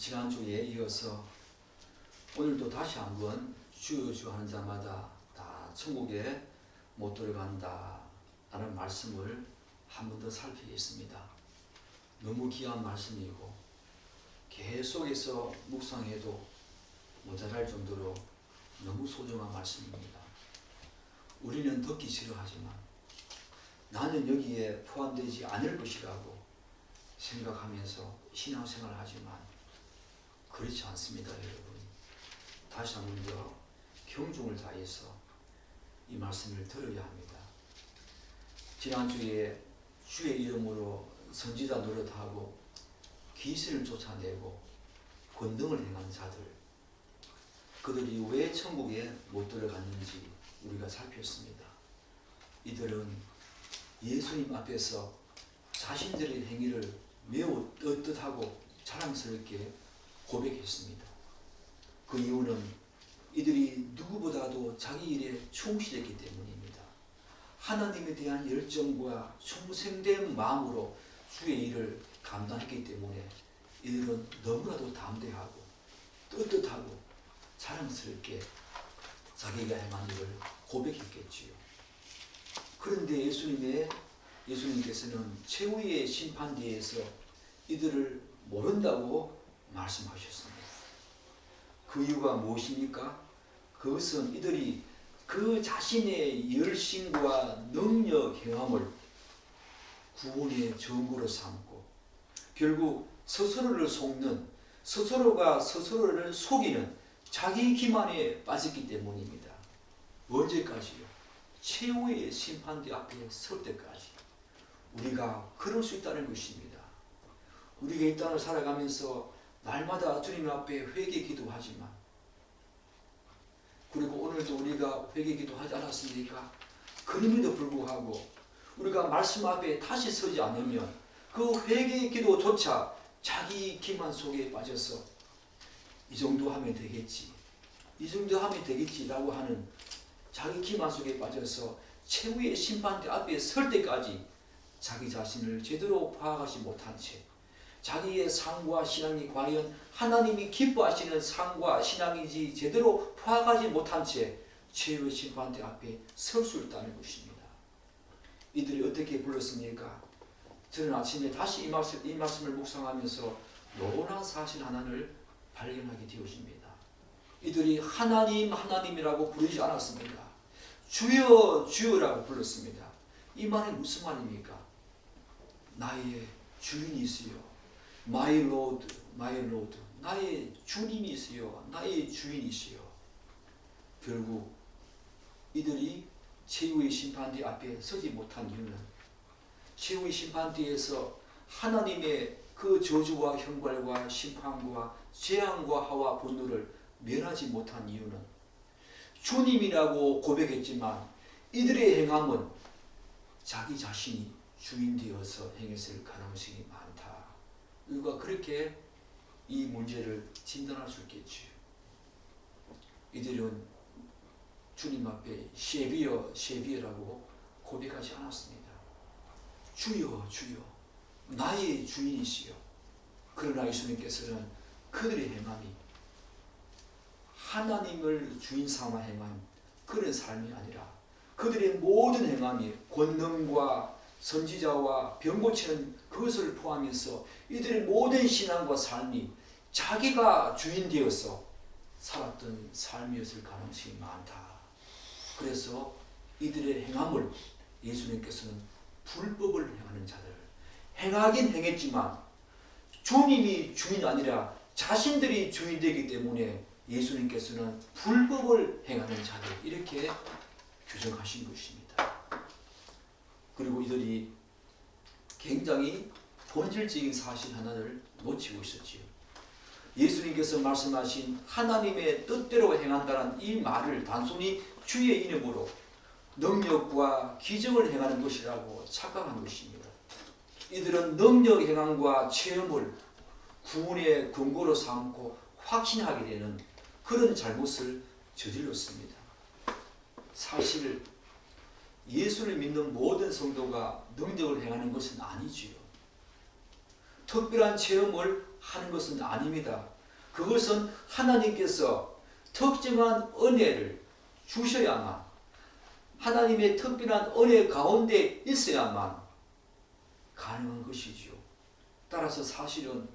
지난주에 이어서 오늘도 다시 한번 주여 주여 하는 자마다 다 천국에 못 들어간다 라는 말씀을 한 번 더 살피겠습니다. 너무 귀한 말씀이고 계속해서 묵상해도 모자랄 정도로 너무 소중한 말씀입니다. 우리는 듣기 싫어하지만 나는 여기에 포함되지 않을 것이라고 생각하면서 신앙생활을 하지만 그렇지 않습니다, 여러분. 다시 한 번 더 경중을 다해서 이 말씀을 들어야 합니다. 지난주에 주의 이름으로 선지자 노릇하고 귀신을 쫓아내고 권능을 행한 자들, 그들이 왜 천국에 못 들어갔는지 우리가 살폈습니다. 이들은 예수님 앞에서 자신들의 행위를 매우 떳떳하고 자랑스럽게 고백했습니다. 그 이유는 이들이 누구보다도 자기 일에 충실했기 때문입니다. 하나님에 대한 열정과 충성된 마음으로 주의 일을 감당했기 때문에 이들은 너무나도 담대하고 떳떳하고 자랑스럽게 자기가 행한 일을 고백했겠지요. 그런데 예수님께서는 최후의 심판대에서 이들을 모른다고 말씀하셨습니다. 그 이유가 무엇입니까? 그것은 이들이 그 자신의 열심과 능력 행함을 구원의 증거로 삼고 결국 스스로를 속는, 스스로가 스스로를 속이는 자기 기만에 빠졌기 때문입니다. 언제까지요? 최후의 심판대 앞에 설 때까지 우리가 그럴 수 있다는 것입니다. 우리가 이 땅을 살아가면서 날마다 주님 앞에 회개 기도하지만, 그리고 오늘도 우리가 회개 기도하지 않았습니까? 그럼에도 불구하고 우리가 말씀 앞에 다시 서지 않으면 그 회개 기도조차 자기 기만 속에 빠져서 이 정도 하면 되겠지, 이 정도 하면 되겠지라고 하는 자기 기만 속에 빠져서 최후의 심판대 앞에 설 때까지 자기 자신을 제대로 파악하지 못한 채 자기의 삶과 신앙이 과연 하나님이 기뻐하시는 삶과 신앙인지 제대로 파악하지 못한 채 최후의 심판대 앞에 설 수 있다는 것입니다. 이들이 어떻게 불렀습니까? 저는 아침에 다시 이 말씀을 묵상하면서 놀라운 사실 하나를 발견하게 되었습니다. 이들이 하나님이라고 부르지 않았습니다. 주여 주여라고 불렀습니다. 이 말이 무슨 말입니까? 나의 주인이시여, My Lord, My Lord, 나의 주님이시여, 나의 주인이시여. 결국 이들이 최후의 심판대 앞에 서지 못한 이유는 최후의 심판대에서 하나님의 그 저주와 형벌과 심판과 재앙과 하와 분노를 면하지 못한 이유는 주님이라고 고백했지만 이들의 행함은 자기 자신이 주인 되어서 행했을 가능성이 많다. 우리가 그렇게 이 문제를 진단할 수 있겠지요. 이들은 주님 앞에 셰비어라고 고백하지 않았습니다. 주여 주여 나의 주인이시여. 그러나 예수님께서는 그들의 행함이 하나님을 주인 삼아 행한 그런 삶이 아니라 그들의 모든 행함이 권능과 선지자와 병 고치는 그것을 포함해서 이들의 모든 신앙과 삶이 자기가 주인 되어서 살았던 삶이었을 가능성이 많다. 그래서 이들의 행함을 예수님께서는 불법을 행하는 자들, 행하긴 행했지만 주님이 주인 아니라 자신들이 주인 되기 때문에 예수님께서는 불법을 행하는 자들, 이렇게 규정하신 것입니다. 그리고 이들이 굉장히 본질적인 사실 하나를 놓치고 있었지요. 예수님께서 말씀하신 하나님의 뜻대로 행한다는 이 말을 단순히 주의 이름으로 능력과 기적을 행하는 것이라고 착각한 것입니다. 이들은 능력 행함과 체험을 구원의 근거로 삼고 확신하게 되는 그런 잘못을 저질렀습니다. 사실 예수를 믿는 모든 성도가 능력을 행하는 것은 아니지요. 특별한 체험을 하는 것은 아닙니다. 그것은 하나님께서 특정한 은혜를 주셔야만, 하나님의 특별한 은혜 가운데 있어야만 가능한 것이지요. 따라서 사실은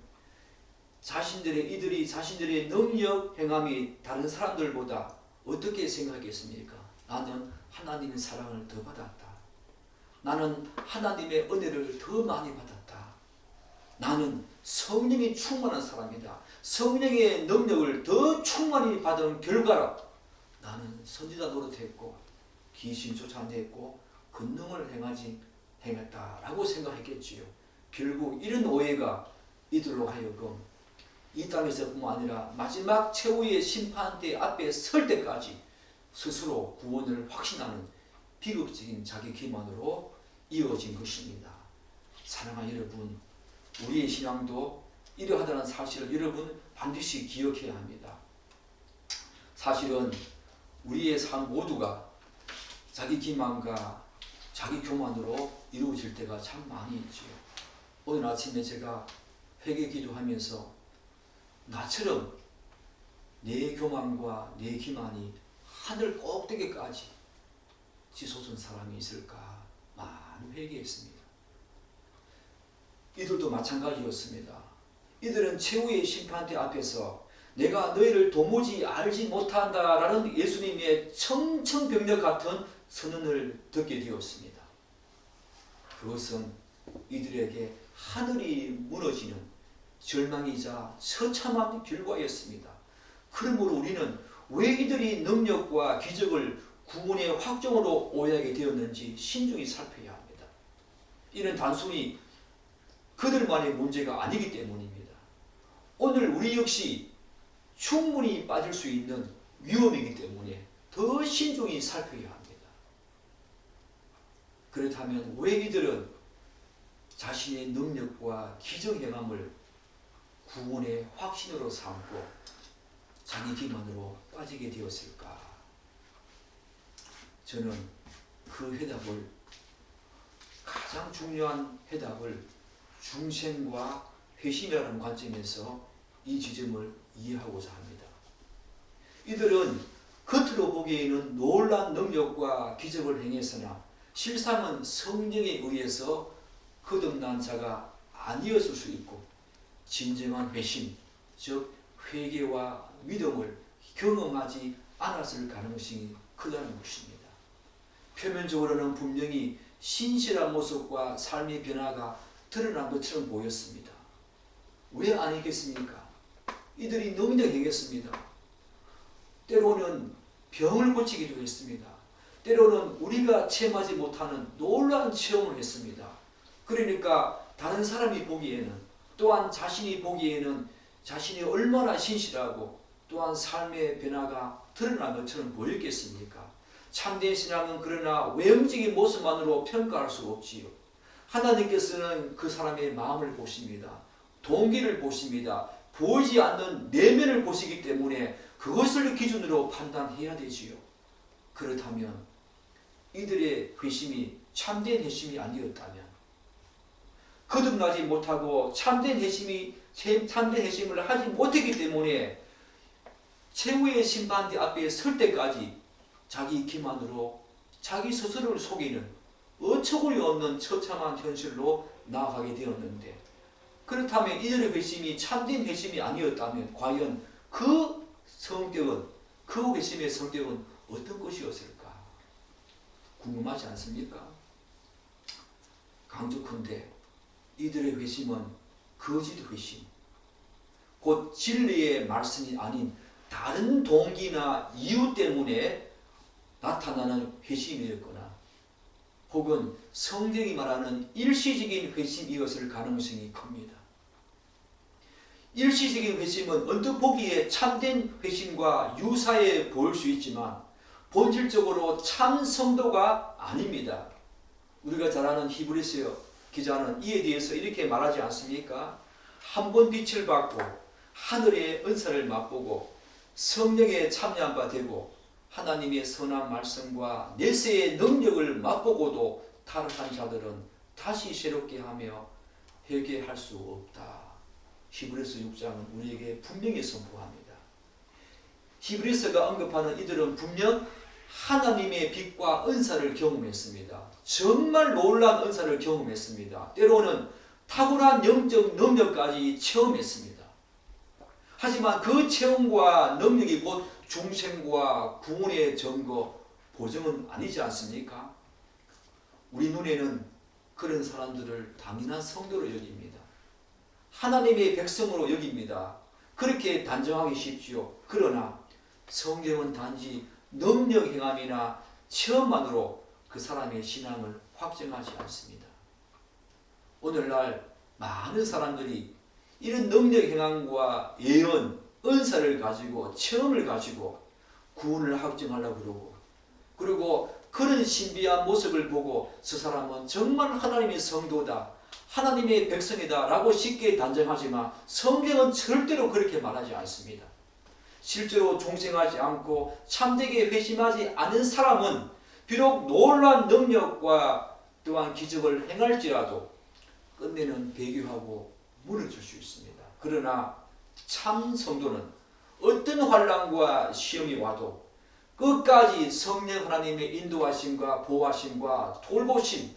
이들이 자신들의 능력 행함이 다른 사람들보다 어떻게 생각했습니까? 나는 하나님의 사랑을 더 받았다. 나는 하나님의 은혜를 더 많이 받았다. 나는 성령이 충만한 사람이다. 성령의 능력을 더 충만히 받은 결과로 나는 선지자 노릇했고 귀신 쫓아냈고 권능을 행했다라고 생각했겠지요. 결국 이런 오해가 이들로 하여금 이 땅에서 뿐만 아니라 마지막 최후의 심판대 앞에 설 때까지 스스로 구원을 확신하는 비극적인 자기 기만으로 이어진 것입니다. 사랑하는 여러분, 우리의 신앙도 이러하다는 사실을 여러분 반드시 기억해야 합니다. 사실은 우리의 삶 모두가 자기 기만과 자기 교만으로 이루어질 때가 참 많이 있지요. 오늘 아침에 제가 회개 기도하면서 나처럼 내 교만과 내 기만이 하늘 꼭대기까지 치솟은 사람이 있을까 많이 회개했습니다. 이들도 마찬가지였습니다. 이들은 최후의 심판대 앞에서 내가 너희를 도무지 알지 못한다라는 예수님의 청천벽력 같은 선언을 듣게 되었습니다. 그것은 이들에게 하늘이 무너지는 절망이자 처참한 결과였습니다. 그러므로 우리는 왜 이들이 능력과 기적을 구원의 확정으로 오해하게 되었는지 신중히 살펴야 합니다. 이는 단순히 그들만의 문제가 아니기 때문입니다. 오늘 우리 역시 충분히 빠질 수 있는 위험이기 때문에 더 신중히 살펴야 합니다. 그렇다면 왜 이들은 자신의 능력과 기적 행함을 구원의 확신으로 삼고 자기 기만으로 빠지게 되었을까? 저는 그 해답을, 가장 중요한 해답을 중생과 회심이라는 관점에서 이 지점을 이해하고자 합니다. 이들은 겉으로 보기에는 놀라운 능력과 기적을 행했으나 실상은 성령에 의해서 거듭난 자가 아니었을 수 있고 진정한 회심, 즉 회개와 믿음을 경험하지 않았을 가능성이 크다는 것입니다. 표면적으로는 분명히 신실한 모습과 삶의 변화가 드러난 것처럼 보였습니다. 왜 아니겠습니까? 이들이 능력 행했습니다. 때로는 병을 고치기도 했습니다. 때로는 우리가 체험하지 못하는 놀라운 체험을 했습니다. 그러니까 다른 사람이 보기에는, 또한 자신이 보기에는 자신이 얼마나 신실하고 또한 삶의 변화가 드러난 것처럼 보였겠습니까? 참된 신앙은 그러나 외형적인 모습만으로 평가할 수 없지요. 하나님께서는 그 사람의 마음을 보십니다. 동기를 보십니다. 보이지 않는 내면을 보시기 때문에 그것을 기준으로 판단해야 되지요. 그렇다면 이들의 회심이 참된 회심이 아니었다면, 거듭나지 못하고 참된 회심을 하지 못했기 때문에 최후의 심판대 앞에 설 때까지 자기 기만으로 자기 스스로를 속이는 어처구니 없는 처참한 현실로 나아가게 되었는데, 그렇다면 이들의 회심이 참된 회심이 아니었다면 과연 그 성격은, 그 회심의 성격은 어떤 것이었을까? 궁금하지 않습니까? 강조컨대 이들의 회심은 거짓 회심, 곧 진리의 말씀이 아닌 다른 동기나 이유 때문에 나타나는 회심이었거나 혹은 성경이 말하는 일시적인 회심이었을 가능성이 큽니다. 일시적인 회심은 언뜻 보기에 참된 회심과 유사해 보일 수 있지만 본질적으로 참 성도가 아닙니다. 우리가 잘 아는 히브리서 기자는 이에 대해서 이렇게 말하지 않습니까? 한 번 빛을 받고 하늘의 은사를 맛보고 성령에 참여한 바 되고 하나님의 선한 말씀과 내세의 능력을 맛보고도 타락한 자들은 다시 새롭게 하며 회개할 수 없다. 히브리서 6장은 우리에게 분명히 선포합니다. 히브리서가 언급하는 이들은 분명 하나님의 빛과 은사를 경험했습니다. 정말 놀라운 은사를 경험했습니다. 때로는 탁월한 영적 능력까지 체험했습니다. 하지만 그 체험과 능력이 곧 중생과 구원의 증거, 보증은 아니지 않습니까? 우리 눈에는 그런 사람들을 당연한 성도로 여깁니다. 하나님의 백성으로 여깁니다. 그렇게 단정하기 쉽지요. 그러나 성경은 단지 능력 행함이나 체험만으로 그 사람의 신앙을 확정하지 않습니다. 오늘날 많은 사람들이 이런 능력 행함과 예언, 은사를 가지고 체험을 가지고 구원을 확정하려고 그러고, 그리고 그런 신비한 모습을 보고 저 사람은 정말 하나님의 성도다, 하나님의 백성이다 라고 쉽게 단정하지만 성경은 절대로 그렇게 말하지 않습니다. 실제로 종생하지 않고 참되게 회심하지 않은 사람은 비록 놀라운 능력과 또한 기적을 행할지라도 끝내는 배교하고 무너질 수 있습니다. 그러나 참 성도는 어떤 환난과 시험이 와도 끝까지 성령 하나님의 인도하심과 보호하심과 돌보심,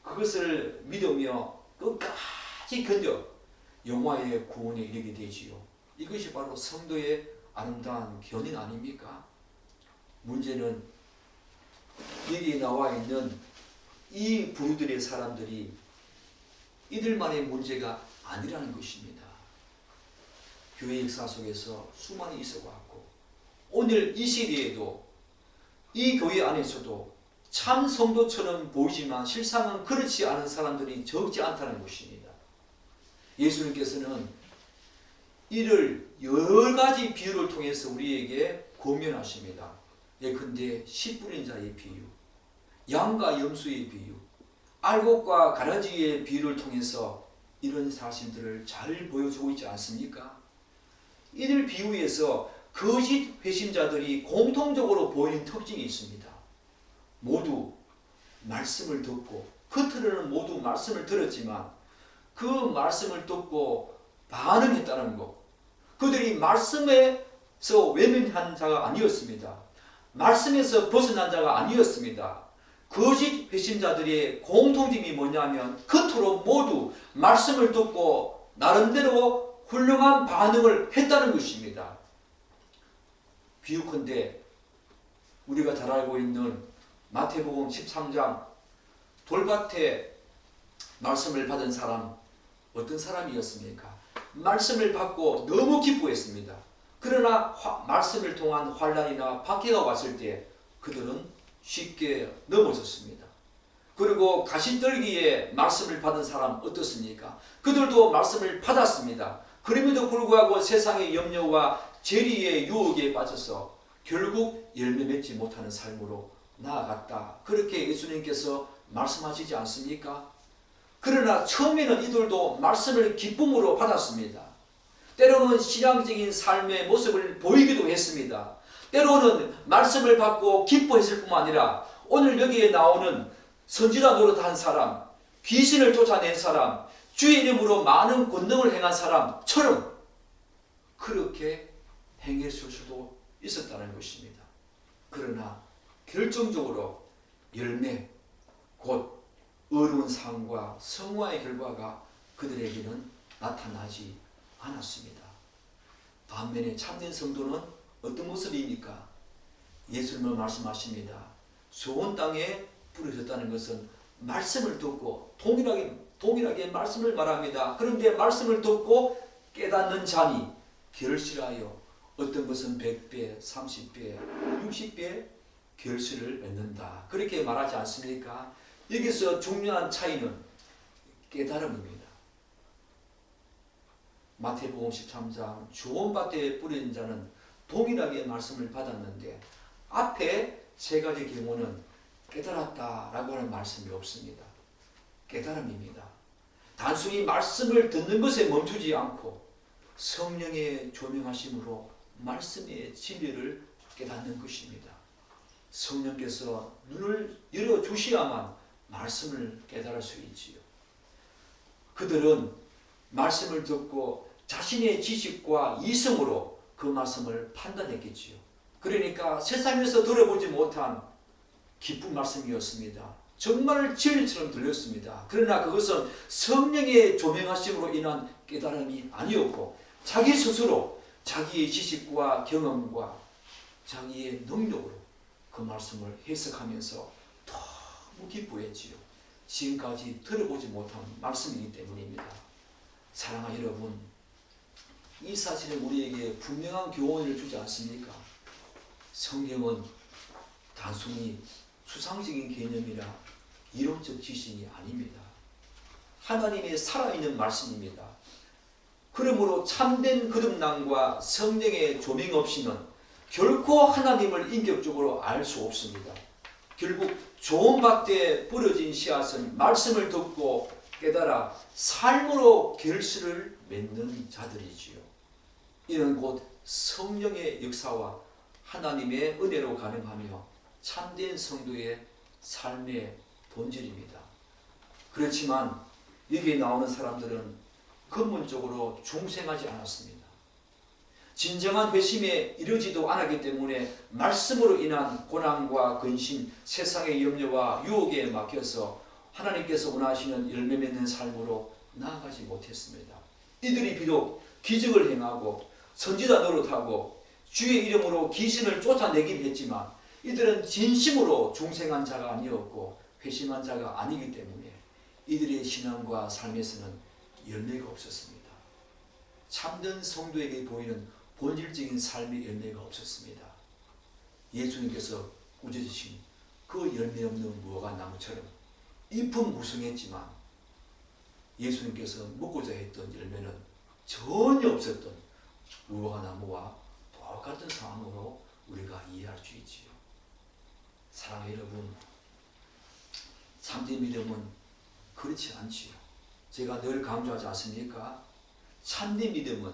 그것을 믿으며 끝까지 견뎌 영화의 구원에 이르게 되지요. 이것이 바로 성도의 아름다운 견인 아닙니까? 문제는 여기에 나와 있는 이 부류들의 사람들이 이들만의 문제가 아니라는 것입니다. 교회 역사 속에서 수많이 있어왔고 오늘 이 시대에도 이 교회 안에서도 참 성도처럼 보이지만 실상은 그렇지 않은 사람들이 적지 않다는 것입니다. 예수님께서는 이를 여러 가지 비유를 통해서 우리에게 권면하십니다. 예컨대 씨 뿌린 자의 비유, 양과 염소의 비유, 알곡과 가라지의 비유를 통해서 이런 사실들을 잘 보여주고 있지 않습니까? 이들 비유에서 거짓 회심자들이 공통적으로 보이는 특징이 있습니다. 모두 말씀을 듣고, 겉으로는 모두 말씀을 들었지만 그 말씀을 듣고 반응했다는 것. 그들이 말씀에서 외면한 자가 아니었습니다. 말씀에서 벗어난 자가 아니었습니다. 거짓 회심자들의 공통점이 뭐냐면 겉으로 모두 말씀을 듣고 나름대로 훌륭한 반응을 했다는 것입니다. 비유컨대 우리가 잘 알고 있는 마태복음 13장 돌밭에 말씀을 받은 사람, 어떤 사람이었습니까? 말씀을 받고 너무 기뻐했습니다. 그러나 말씀을 통한 환난이나 박해가 왔을 때 그들은 쉽게 넘어졌습니다. 그리고 가시떨기에 말씀을 받은 사람 어떻습니까? 그들도 말씀을 받았습니다. 그럼에도 불구하고 세상의 염려와 재리의 유혹에 빠져서 결국 열매 맺지 못하는 삶으로 나아갔다. 그렇게 예수님께서 말씀하시지 않습니까? 그러나 처음에는 이들도 말씀을 기쁨으로 받았습니다. 때로는 신앙적인 삶의 모습을 보이기도 했습니다. 때로는 말씀을 받고 기뻐했을 뿐만 아니라 오늘 여기에 나오는 선지자 노릇한 사람, 귀신을 쫓아낸 사람, 주의 이름으로 많은 권능을 행한 사람처럼 그렇게 행했을 수도 있었다는 것입니다. 그러나 결정적으로 열매, 곧 어려운 삶과 성화의 결과가 그들에게는 나타나지 않았습니다. 반면에 참된 성도는 어떤 모습입니까? 예수님은 말씀하십니다. 좋은 땅에 뿌려졌다는 것은 말씀을 듣고 동일하게 말씀을 말합니다. 그런데 말씀을 듣고 깨닫는 자니 결실하여 어떤 것은 100배, 30배, 60배 결실을 맺는다. 그렇게 말하지 않습니까? 여기서 중요한 차이는 깨달음입니다. 마태복음 13장 좋은 밭에 뿌린 자는 동일하게 말씀을 받았는데 앞에 세 가지 경우는 깨달았다라고 하는 말씀이 없습니다. 깨달음입니다. 단순히 말씀을 듣는 것에 멈추지 않고 성령의 조명하심으로 말씀의 진리를 깨닫는 것입니다. 성령께서 눈을 열어주셔야만 말씀을 깨달을 수 있지요. 그들은 말씀을 듣고 자신의 지식과 이성으로 그 말씀을 판단했겠지요. 그러니까 세상에서 들어보지 못한 기쁜 말씀이었습니다. 정말 진리처럼 들렸습니다. 그러나 그것은 성령의 조명하심으로 인한 깨달음이 아니었고 자기 스스로 자기의 지식과 경험과 자기의 능력으로 그 말씀을 해석하면서 너무 기뻐했지요. 지금까지 들어보지 못한 말씀이기 때문입니다. 사랑하는 여러분, 이 사실은 우리에게 분명한 교훈을 주지 않습니까? 성경은 단순히 추상적인 개념이라 이론적 지식이 아닙니다. 하나님의 살아있는 말씀입니다. 그러므로 참된 거듭남과 성령의 조명 없이는 결코 하나님을 인격적으로 알 수 없습니다. 결국 좋은 밭에 뿌려진 씨앗은 말씀을 듣고 깨달아 삶으로 결실을 맺는 자들이지요. 이는 곧 성령의 역사와 하나님의 은혜로 가능하며 참된 성도의 삶의 본질입니다. 그렇지만 여기에 나오는 사람들은 근본적으로 중생하지 않았습니다. 진정한 회심에 이르지도 않았기 때문에 말씀으로 인한 고난과 근심, 세상의 염려와 유혹에 막혀서 하나님께서 원하시는 열매 맺는 삶으로 나아가지 못했습니다. 이들이 비록 기적을 행하고 선지자 노릇하고 주의 이름으로 귀신을 쫓아내긴 했지만 이들은 진심으로 중생한 자가 아니었고 회심한 자가 아니기 때문에 이들의 신앙과 삶에서는 열매가 없었습니다. 참된 성도에게 보이는 본질적인 삶의 열매가 없었습니다. 예수님께서 꾸짖으신 그 열매 없는 무화과 나무처럼 잎은 무성했지만 예수님께서 먹고자 했던 열매는 전혀 없었던 무화과 나무와 똑같은 상황으로 우리가 이해할 수 있지요. 사랑하는 여러분, 참된 믿음은 그렇지 않지요. 제가 늘 강조하지 않습니까? 참된 믿음은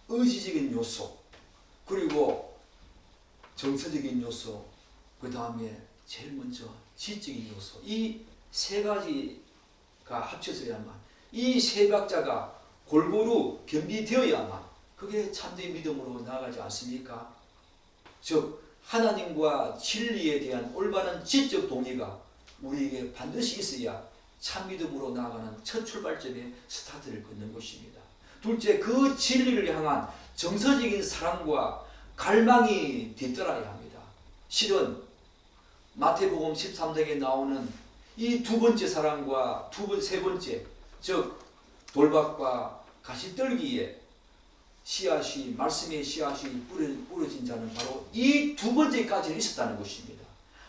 의지적인 요소, 그리고 정서적인 요소, 그 다음에 제일 먼저 지적인 요소, 이 세 가지가 합쳐져야만, 이 세 박자가 골고루 겸비되어야만 그게 참된 믿음으로 나아가지 않습니까? 즉 하나님과 진리에 대한 올바른 지적 동의가 우리에게 반드시 있어야 참 믿음으로 나아가는 첫 출발점의 스타트를 긋는 것입니다. 둘째, 그 진리를 향한 정서적인 사랑과 갈망이 뒤따라야 합니다. 실은 마태복음 13장에 나오는 이 두 번째 사랑과 세 번째, 즉 돌밭과 가시떨기에 씨앗이, 말씀의 씨앗이 뿌려진 자는 바로 이 두 번째까지는 있었다는 것입니다.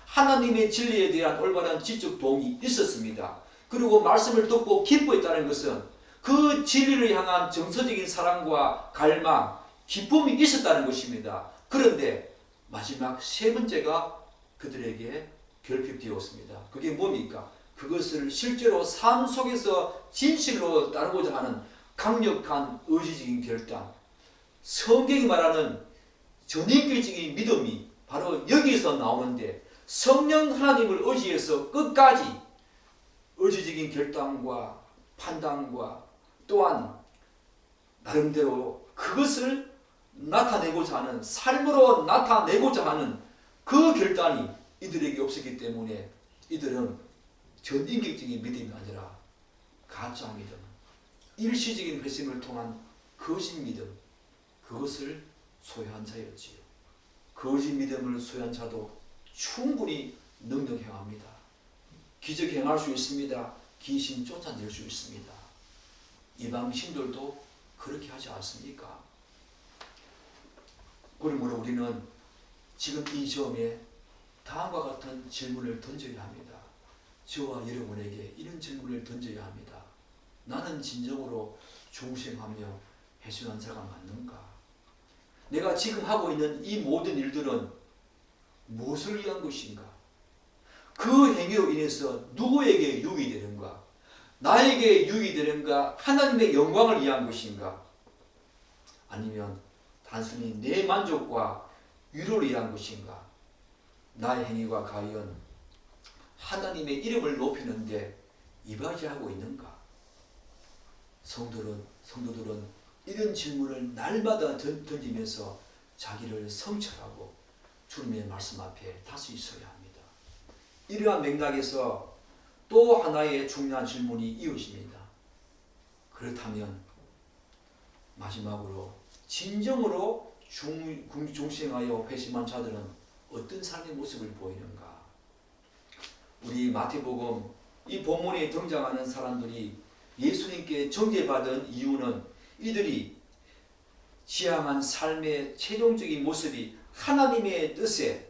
하나님의 진리에 대한 올바른 지적 동의 있었습니다. 그리고 말씀을 듣고 기뻐했다는 것은 그 진리를 향한 정서적인 사랑과 갈망, 기쁨이 있었다는 것입니다. 그런데 마지막 세 번째가 그들에게 결핍되었습니다. 그게 뭡니까? 그것을 실제로 삶 속에서 진실로 따르고자 하는 강력한 의지적인 결단, 성경이 말하는 전인격적인 믿음이 바로 여기서 나오는데, 성령 하나님을 의지해서 끝까지 의지적인 결단과 판단과 또한 나름대로 그것을 나타내고자 하는, 삶으로 나타내고자 하는 그 결단이 이들에게 없었기 때문에 이들은 전인격적인 믿음이 아니라 가짜 믿음, 일시적인 회심을 통한 거짓 믿음, 그것을 소유한 자였지요. 거짓 믿음을 소유한 자도 충분히 능력 행합니다. 기적 행할 수 있습니다. 귀신 쫓아낼 수 있습니다. 이방 신들도 그렇게 하지 않습니까? 그러므로 우리는 지금 이 점에 다음과 같은 질문을 던져야 합니다. 저와 여러분에게 이런 질문을 던져야 합니다. 나는 진정으로 중생하며 회심한 자가 맞는가? 내가 지금 하고 있는 이 모든 일들은 무엇을 위한 것인가? 그 행위로 인해서 누구에게 유익이 되는가? 나에게 유익이 되는가? 하나님의 영광을 위한 것인가? 아니면 단순히 내 만족과 위로를 위한 것인가? 나의 행위가 과연 하나님의 이름을 높이는데 이바지하고 있는가? 성도들은 이런 질문을 날마다 던지면서 자기를 성찰하고 주님의 말씀 앞에 다시 서야 합니다. 이러한 맥락에서 또 하나의 중요한 질문이 이어집니다. 그렇다면 마지막으로 진정으로 중생하여 회심한 자들은 어떤 삶의 모습을 보이는가? 우리 마태복음 이 본문에 등장하는 사람들이 예수님께 정죄받은 이유는 이들이 지향한 삶의 최종적인 모습이 하나님의 뜻에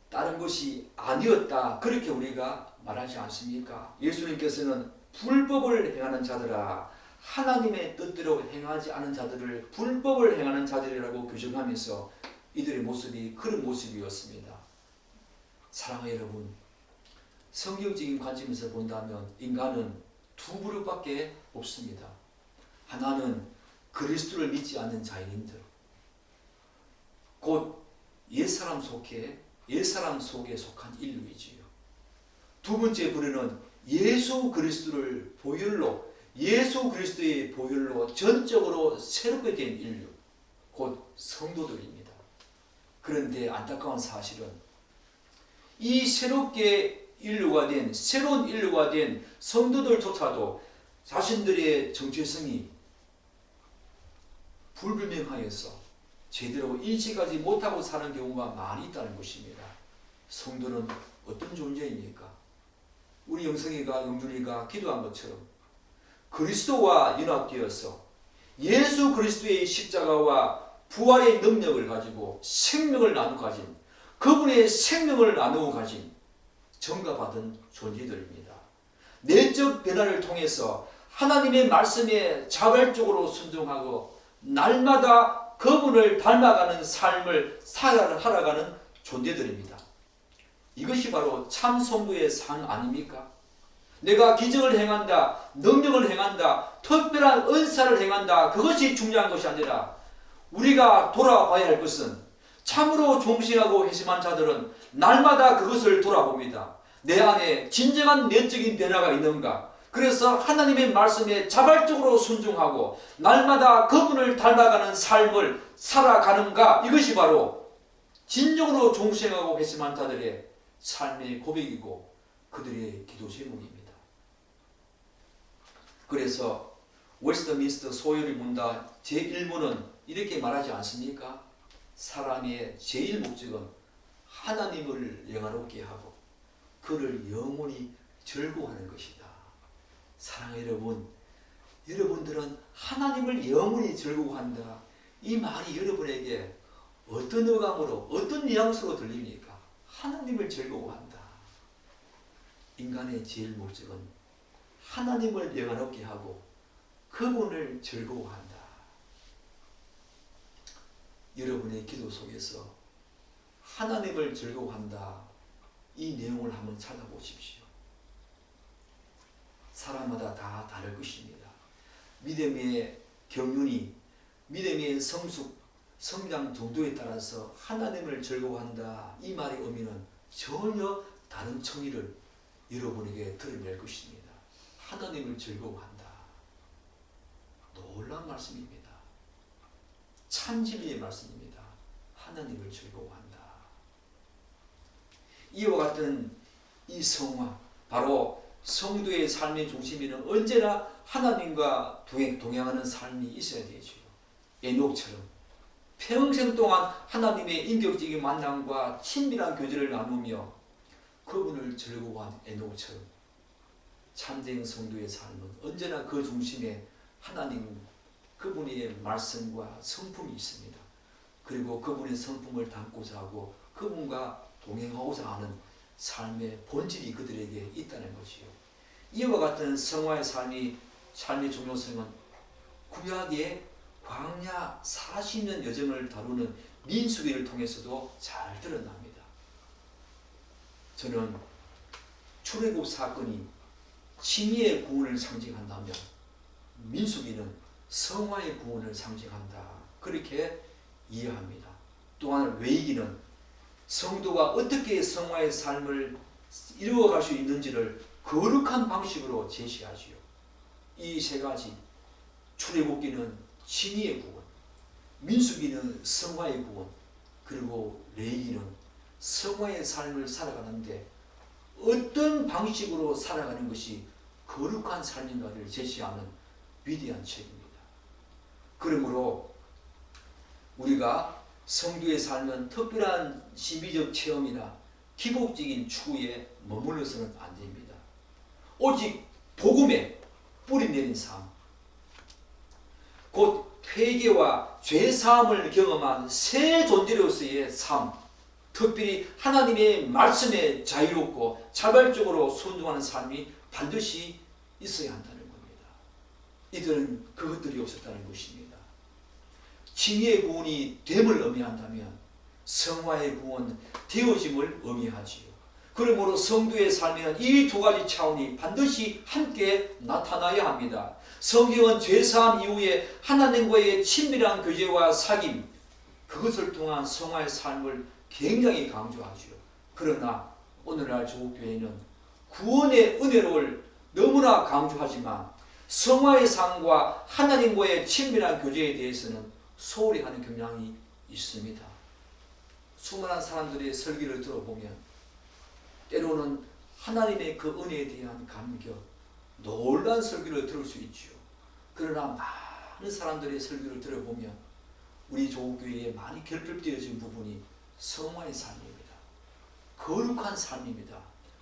따른 것이 아니었다. 그렇게 우리가 말하지 않습니까? 예수님께서는 불법을 행하는 자들아, 하나님의 뜻대로 행하지 않은 자들을 불법을 행하는 자들이라고 규정하면서 이들의 모습이 그런 모습이었습니다. 사랑하는 여러분, 성경적인 관점에서 본다면 인간은 두 그룹밖에 없습니다. 하나는 그리스도를 믿지 않는 자인들, 곧 옛사람 속에 속한 인류이지요. 두 번째 부류는 예수 그리스도의 보혈로 전적으로 새롭게 된 인류, 곧 성도들입니다. 그런데 안타까운 사실은 이 새로운 인류가 된 성도들조차도 자신들의 정체성이 불분명하여서 제대로 인식하지 못하고 사는 경우가 많이 있다는 것입니다. 성도는 어떤 존재입니까? 우리 영준이가 기도한 것처럼 그리스도와 연합되어서 예수 그리스도의 십자가와 부활의 능력을 가지고 생명을 나누어 가진, 그분의 생명을 나누어 가진 전가받은 존재들입니다. 내적 변화를 통해서 하나님의 말씀에 자발적으로 순종하고 날마다 그분을 닮아가는 삶을 살아가는 존재들입니다. 이것이 바로 참 성도의 삶 아닙니까? 내가 기적을 행한다, 능력을 행한다, 특별한 은사를 행한다, 그것이 중요한 것이 아니라 우리가 돌아봐야 할 것은 참으로忠심하고 회심한 자들은 날마다 그것을 돌아봅니다. 내 안에 진정한 내적인 변화가 있는가? 그래서 하나님의 말씀에 자발적으로 순종하고 날마다 그분을 닮아가는 삶을 살아가는가? 이것이 바로 진정으로忠심하고 회심한 자들의 삶의 고백이고 그들의 기도 제목입니다. 그래서 웨스트민스터 소요리 문답 제1문은 이렇게 말하지 않습니까? 사람의 제일 목적은 하나님을 영화롭게 하고 그를 영원히 즐거워하는 것이다. 사랑하는 여러분, 여러분들은 하나님을 영원히 즐거워한다. 이 말이 여러분에게 어떤 어감으로, 어떤 뉘앙스로 들립니까? 하나님을 즐거워한다. 인간의 제일 목적은 하나님을 영화롭게 하고 그분을 즐거워한다. 여러분의 기도 속에서 하나님을 즐거워한다. 이 내용을 한번 찾아보십시오. 사람마다 다 다를 것입니다. 믿음의 경륜이, 믿음의 성장 정도에 따라서 하나님을 즐거워한다. 이 말의 의미는 전혀 다른 청의를 여러분에게 드러낼 것입니다. 하나님을 즐거워한다. 놀라운 말씀입니다. 참진리의 말씀입니다. 하나님을 즐거워한다. 이와 같은 이 성화, 바로 성도의 삶의 중심에는 언제나 하나님과 동행하는 삶이 있어야 되죠. 에녹처럼 평생 동안 하나님의 인격적인 만남과 친밀한 교제를 나누며 그분을 즐거워한 에녹처럼 참된 성도의 삶은 언제나 그 중심에 하나님, 그분의 말씀과 성품이 있습니다. 그리고 그분의 성품을 담고자 하고 그분과 동행하고자 하는 삶의 본질이 그들에게 있다는 것이요. 이와 같은 성화의 삶의 중요성은 구약의 광야 40년 여정을 다루는 민수기를 통해서도 잘 드러납니다. 저는 출애굽 사건이 칭의의 구원을 상징한다면 민수기는 성화의 구원을 상징한다. 그렇게 이해합니다. 또한 레위기는 성도가 어떻게 성화의 삶을 이루어갈 수 있는지를 거룩한 방식으로 제시하지요. 이 세 가지, 출애굽기는 칭의의 구원, 민수기는 성화의 구원, 그리고 레위기는 성화의 삶을 살아가는데 어떤 방식으로 살아가는 것이 거룩한 삶인가를 제시하는 위대한 책입니다. 그러므로 우리가 성도의 삶은 특별한 신비적 체험이나 기복적인 추구에 머물러서는 안 됩니다. 오직 복음에 뿌리 내린 삶, 곧 회개와 죄사함을 경험한 새 존재로서의 삶, 특별히 하나님의 말씀에 자유롭고 자발적으로 순종하는 삶이 반드시 있어야 한다는 겁니다. 이들은 그것들이 없었다는 것입니다. 칭의의 구원이 됨을 의미한다면 성화의 구원, 되어짐을 의미하지요. 그러므로 성도의 삶에는 이 두 가지 차원이 반드시 함께 나타나야 합니다. 성경은 죄사함 이후에 하나님과의 친밀한 교제와 사귐, 그것을 통한 성화의 삶을 굉장히 강조하죠. 그러나 오늘날 조국교회는 구원의 은혜를 너무나 강조하지만 성화의 삶과 하나님과의 친밀한 교제에 대해서는 소홀히 하는 경향이 있습니다. 수많은 사람들의 설교를 들어보면 때로는 하나님의 그 은혜에 대한 감격, 놀라운 설교를 들을 수 있지요. 그러나 많은 사람들의 설교를 들어보면 우리 조국교회에 많이 결핍되어진 부분이 성화의 삶입니다. 거룩한 삶입니다.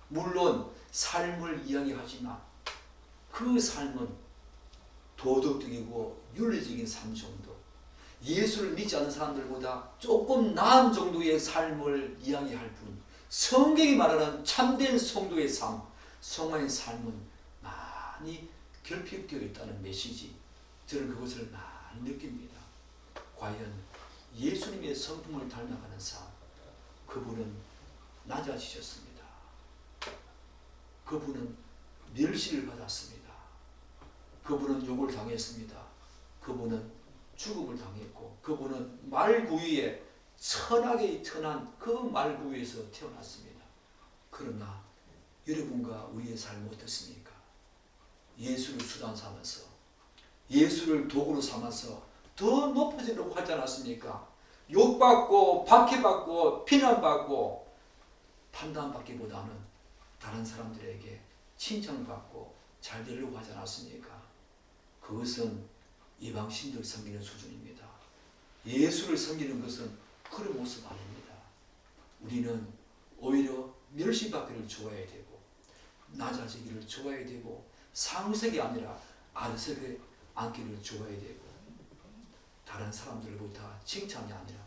물론 삶을 이야기하지만 그 삶은 도덕적이고 윤리적인 삶 정도, 예수를 믿지 않는 사람들보다 조금 나은 정도의 삶을 이야기할 뿐, 성경이 말하는 참된 성도의 삶, 성화의 삶은 많이 결핍되어 있다는 메시지, 저는 그것을 많이 느낍니다. 과연 예수님의 성품을 닮아가는 삶, 그분은 낮아지셨습니다. 그분은 멸시를 받았습니다. 그분은 욕을 당했습니다. 그분은 죽음을 당했고, 그분은 말구유에 천하게 천한 그 말구유에서 태어났습니다. 그러나 여러분과 우리의 삶은 어떻습니까? 예수를 수단 삼아서, 예수를 도구로 삼아서 더 높아지려고 하지 않았습니까? 욕받고 박해받고 비난받고 판단받기보다는 다른 사람들에게 칭찬받고 잘 되려고 하지 않았습니까? 그것은 이방신들 섬기는 수준입니다. 예수를 섬기는 것은 그런 모습 아닙니다. 우리는 오히려 멸시받기를 좋아해야 되고 낮아지기를 좋아해야 되고 상석이 아니라 아래석에 앉기를 좋아해야 되고 다른 사람들보다 칭찬이 아니라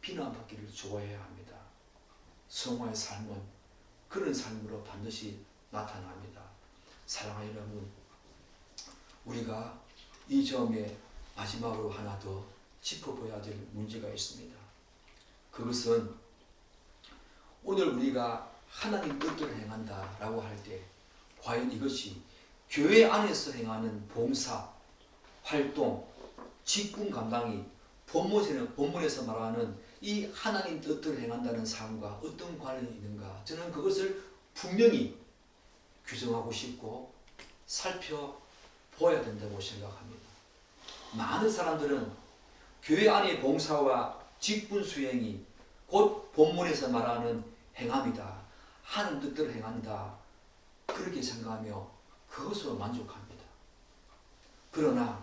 비난받기를 좋아해야 합니다. 성화의 삶은 그런 삶으로 반드시 나타납니다. 사랑하는 여러분, 우리가 이 점에 마지막으로 하나 더 짚어봐야 될 문제가 있습니다. 그것은 오늘 우리가 하나님 뜻대로 행한다라고 할 때 과연 이것이 교회 안에서 행하는 봉사, 활동, 직분 감당이 본문에서 말하는 이 하나님 뜻대로 행한다는 삶과 어떤 관련이 있는가? 저는 그것을 분명히 규정하고 싶고 살펴보아야 된다고 생각합니다. 많은 사람들은 교회 안의 봉사와 직분 수행이 곧 본문에서 말하는 행함이다, 하는 뜻대로 행한다, 그렇게 생각하며 그것으로 만족합니다. 그러나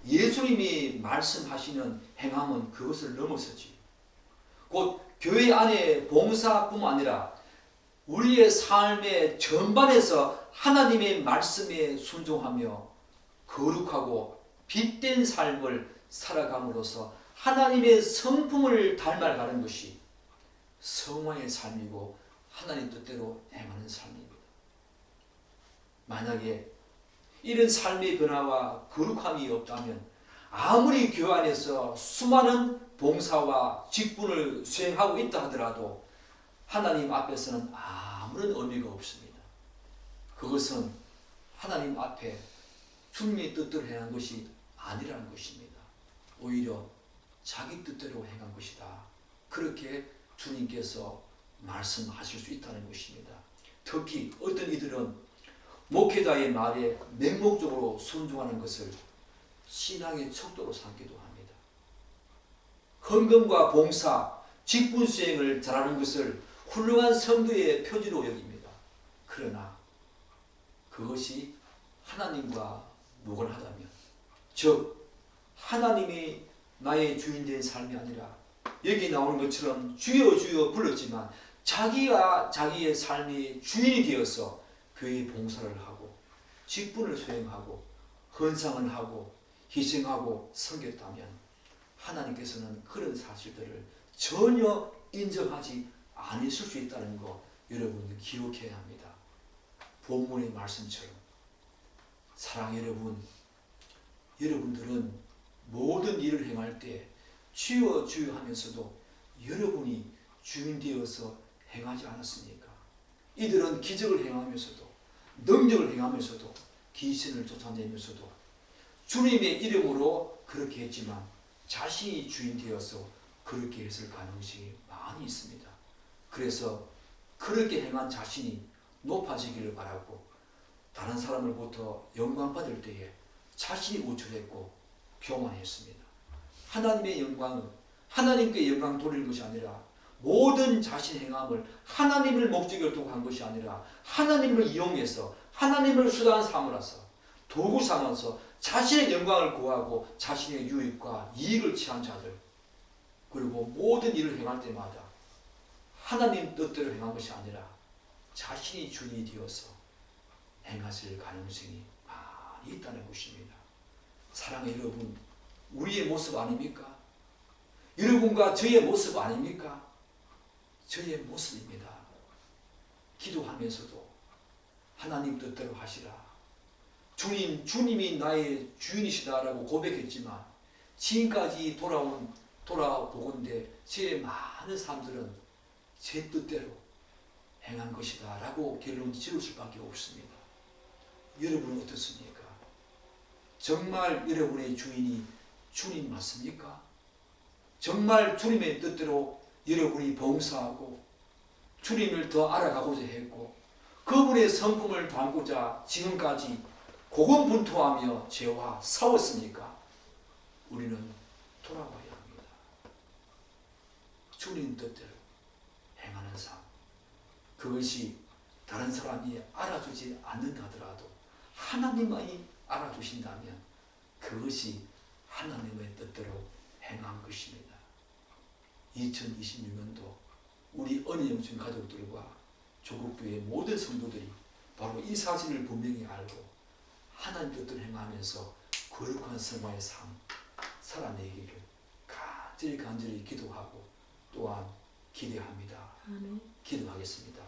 예수님이 말씀하시는 행함은 그것을 넘어서지. 곧 교회 안에 봉사뿐만 아니라 우리의 삶의 전반에서 하나님의 말씀에 순종하며 거룩하고 빛된 삶을 살아감으로써 하나님의 성품을 닮아가는 것이 성화의 삶이고 하나님 뜻대로 행하는 삶입니다. 만약에 이런 삶의 변화와 거룩함이 없다면 아무리 교회 안에서 수많은 봉사와 직분을 수행하고 있다 하더라도 하나님 앞에서는 아무런 의미가 없습니다. 그것은 하나님 앞에 주님의 뜻대로 행한 것이 아니라는 것입니다. 오히려 자기 뜻대로 행한 것이다, 그렇게 주님께서 말씀하실 수 있다는 것입니다. 특히 어떤 이들은 목회자의 말에 맹목적으로 순종하는 것을 신앙의 척도로 삼기도 합니다. 헌금과 봉사, 직분 수행을 잘하는 것을 훌륭한 성도의 표지로 여깁니다. 그러나 그것이 하나님과 무관하다면, 즉 하나님이 나의 주인 된 삶이 아니라 여기 나오는 것처럼 주여 주여 불렀지만 자기가 자기의 삶의 주인이 되어서 교회 봉사를 하고 직분을 수행하고 헌상을 하고 희생하고 섬겼다면 하나님께서는 그런 사실들을 전혀 인정하지 않으실 수 있다는 거 여러분 기억해야 합니다. 본문의 말씀처럼 사랑 여러분, 여러분들은 모든 일을 행할 때 주여 주여 하면서도 여러분이 주인 되어서 행하지 않았습니까? 이들은 기적을 행하면서도 능력을 행하면서도 귀신을 쫓아내면서도 주님의 이름으로 그렇게 했지만 자신이 주인 되어서 그렇게 했을 가능성이 많이 있습니다. 그래서 그렇게 행한 자신이 높아지기를 바라고 다른 사람으로부터 영광 받을 때에 자신이 우쭐했고 교만했습니다. 하나님의 영광은 하나님께 영광 돌리는 것이 아니라 모든 자신 행함을 하나님을 목적으로 두고 한 것이 아니라 하나님을 이용해서 하나님을 수단 삼으라서 도구 삼아서 자신의 영광을 구하고 자신의 유익과 이익을 취한 자들, 그리고 모든 일을 행할 때마다 하나님 뜻대로 행한 것이 아니라 자신이 주인이 되어서 행하실 가능성이 많이 있다는 것입니다. 사랑하는 여러분, 우리의 모습 아닙니까? 여러분과 저의 모습 아닙니까? 저의 모습입니다. 기도하면서도 하나님 뜻대로 하시라. 주님이 나의 주인이시다라고 고백했지만 지금까지 돌아보건대 제 많은 사람들은 제 뜻대로 행한 것이다 라고 결론 지을 수밖에 없습니다. 여러분은 어떻습니까? 정말 여러분의 주인이 주님 맞습니까? 정말 주님의 뜻대로 여러분이 봉사하고 주님을 더 알아가고자 했고 그분의 성품을 담고자 지금까지 고군분투하며 죄와 싸웠습니까? 우리는 돌아와야 합니다. 주님 뜻대로 행하는 삶, 그것이 다른 사람이 알아주지 않는다 하더라도 하나님만이 알아주신다면 그것이 하나님의 뜻대로 행한 것입니다. 2026년도 우리 은혜영신 가족들과 조국교회 모든 성도들이 바로 이 사실을 분명히 알고 하나님 뜻대로 행하면서 거룩한 성화의 삶 살아내기를 간절히 기도하고 또한 기대합니다. 아멘. 기도하겠습니다.